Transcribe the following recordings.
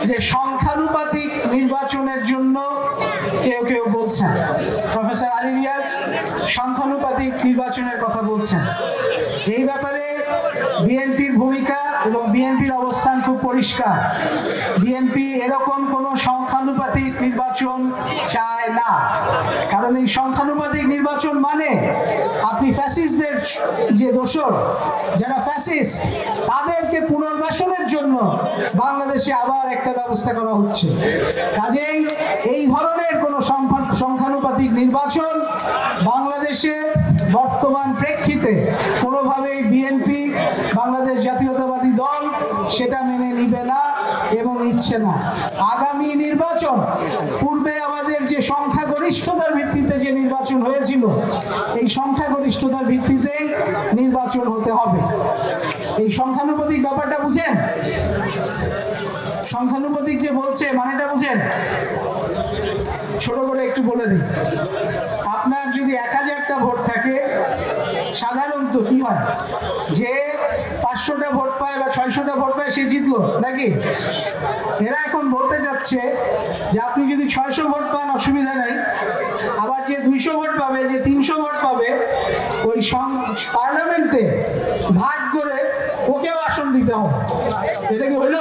যে সংখ্যানুপাতিক নির্বাচনের জন্য কেউ কেউ বলছেন, প্রফেসর আলী রিয়াজ সংখ্যানুপাতিক নির্বাচনের কথা বলছেন। এই ব্যাপারে বিএনপির ভূমিকা এবং বিএনপির অবস্থান খুব পরিষ্কার। বিএনপি এরকম কোনো সংখ্যানুপাতিক নির্বাচন চায় না, কারণ এই সংখ্যানুপাতিক নির্বাচন মানে আপনি ফ্যাসিস্টদের যে দোসর, যারা ফ্যাসিস্ট, তাদেরকে পুনর্বাসনের জন্য বাংলাদেশে আবার একটা ব্যবস্থা করা হচ্ছে। কাজেই এই ধরনের কোনো সংখ্যানুপাতিক নির্বাচন বাংলাদেশে বর্তমান প্রেক্ষিতে কোনোভাবেই বিএনপি, বাংলাদেশ জাতীয়তাবাদী দল সেটা মেনে নিবে না এবং নিচ্ছে না। আগামী নির্বাচন পূর্বে আমাদের যে সংখ্যাগরিষ্ঠতার ভিত্তিতে যে নির্বাচন হয়েছিল, এই সংখ্যাগরিষ্ঠতার ভিত্তিতেই নির্বাচন হতে হবে। এই সংখ্যানুপাতিক ব্যাপারটা বুঝেন? সংখ্যানুপাতিক যে বলছে মানেটা বুঝেন? ছোট করে একটু বলে দিই। আপনার যদি 1000টা ভোট থাকে, সাধারণত কি হয় যে 500টা ভোট পায় বা 600টা ভোট পায় সে জিতলো নাকি? এরা এখন বলতে যাচ্ছে যে আপনি যদি 600 ভোট পান অসুবিধা নাই, আবার যে 200 ভোট পাবে, যে 300 ভোট পাবে, ওই পার্লামেন্টে ভাগ করে ওকেও আসন দিতে হবে। এটা কি হইল?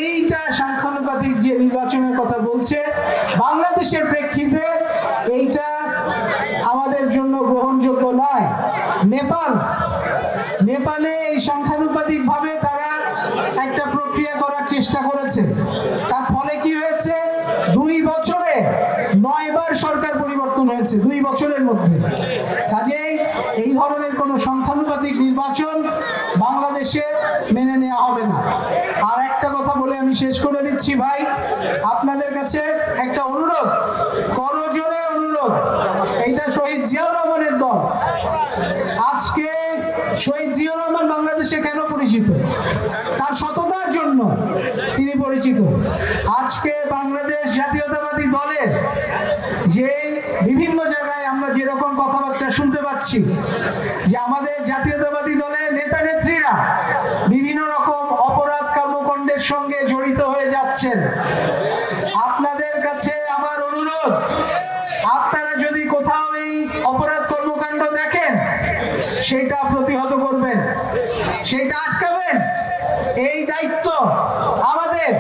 এইটা সংখ্যানুপাতিক যে নির্বাচনের কথা বলছে বাংলাদেশের প্রেক্ষিতে, এইটা আমাদের জন্য গ্রহণযোগ্য নয়। নেপালে এই সংখ্যানুপাতিক ভাবে তারা একটা প্রক্রিয়া করার চেষ্টা করেছে। তার ফলে কি হয়েছে? 2 বছরে 9 বার সরকার পরিবর্তন হয়েছে 2 বছরের মধ্যে। কাজেই এই ধরনের কোন সংখ্যানুপাতিক নির্বাচন বাংলাদেশে মেনে নেওয়া হবে না। আর একটা কথা বলে আমি শেষ করে দিচ্ছি ভাই, আপনাদের কাছে একটা অনুরোধ, করজোড়ে অনুরোধ। এইটা শহীদ জিয়াউর রহমানের দল। আজকে শহীদ জিয়াউর রহমান বাংলাদেশে কেন পরিচিত? তার সততার জন্য তিনি পরিচিত। আজকে বাংলাদেশ জাতীয়তাবাদী দলের যে বিভিন্ন জায়গায় আমরা যেরকম কথাবার্তা শুনতে পাচ্ছি যে আমাদের জাতীয়তাবাদী দলের নেতা নেত্রীরা বিভিন্ন রকম অপরাধ কর্মকাণ্ডের সঙ্গে জড়িত হয়ে যাচ্ছেন, আপনাদের কাছে আমার অনুরোধ, আপনারা যদি কোথাও এই অপরাধ কর্মকাণ্ড দেখেন সেটা প্রতিহত করবেন, সেটা আটকাবেন। এই দায়িত্ব আমাদের।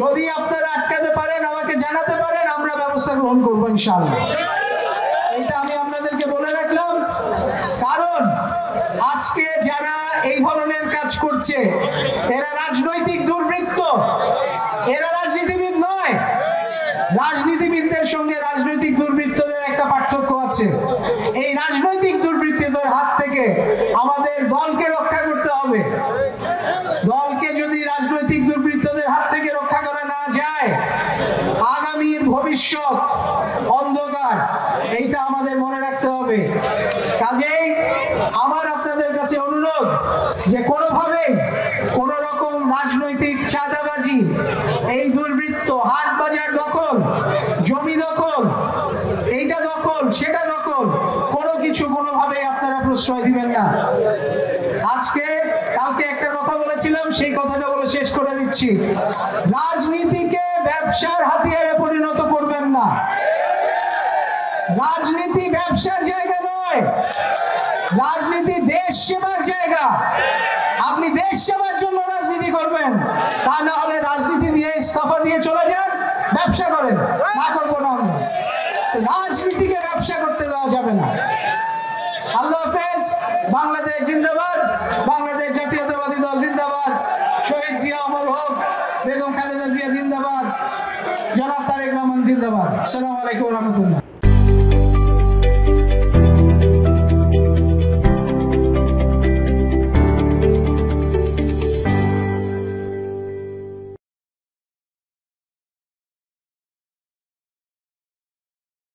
যদি আপনারা আটকাতে পারেন আমাকে জানাতে পারেন, আমরা ব্যবস্থা গ্রহণ করবো ইনশাআল্লাহ। এটা আমি আপনাদেরকে বলে রাখলাম, কারণ আজকে যারা এই ধরনের কাজ করছে এরা রাজনৈতিক দুর্বৃত্ত, এরা রাজনীতিবিদ নয়। রাজনীতিবিদদের সঙ্গে রাজনৈতিক দুর্বৃত্তদের একটা পার্থক্য আছে। এই রাজনৈতিক দুর্বৃত্তদের হাত থেকে আমাদের দলকে রক্ষা করতে হবে। দলকে যদি রাজনৈতিক দুর্বৃত্তদের হাত থেকে রক্ষা করা না যায়, আগামীর ভবিষ্যৎ অন্ধকার, এইটা আমাদের মনে রাখতে হবে। কাজেই আমার আপনাদের কাছে অনুরোধ যে কোনোভাবেই কোন রকম রাজনৈতিক চাঁদাবাজি, এই দুর্বৃত্ত, হাট বাজার দখল, জমি দখল, এইটা দখল, সেটা দখল, কোনো কিছু কোনোভাবেই আপনারা প্রশ্রয় দিবেন না। কালকে একটা কথা বলেছিলাম, সেই কথাটা বলে শেষ করে দিচ্ছি। রাজনীতিকে ব্যবসার হাতিয়ারে পরিণত করবেন না। রাজনীতি ব্যবসার জায়গা নয়, রাজনীতি দেশ সেবার জায়গা। আপনি দেশ সেবার জন্য রাজনীতি করবেন, তা না হলে রাজনীতি দিয়ে ইস্তফা দিয়ে চলে যান, ব্যবসা করেন। না করবো না আমরা। রাজনীতিকে ব্যবসা করতে দেওয়া যাবে না। আল্লাহ হাফেজ। বাংলাদেশ জিন্দাবাদ, বাংলাদেশ জাতীয়তাবাদী দল জিন্দাবাদ, শহীদ জিয়া অমর হোক, বেগম খালেদা জিয়া জিন্দাবাদ, জনাব তারেক রহমান জিন্দাবাদ। আসসালামু আলাইকুম ওয়া রাহমাতুল্লাহ।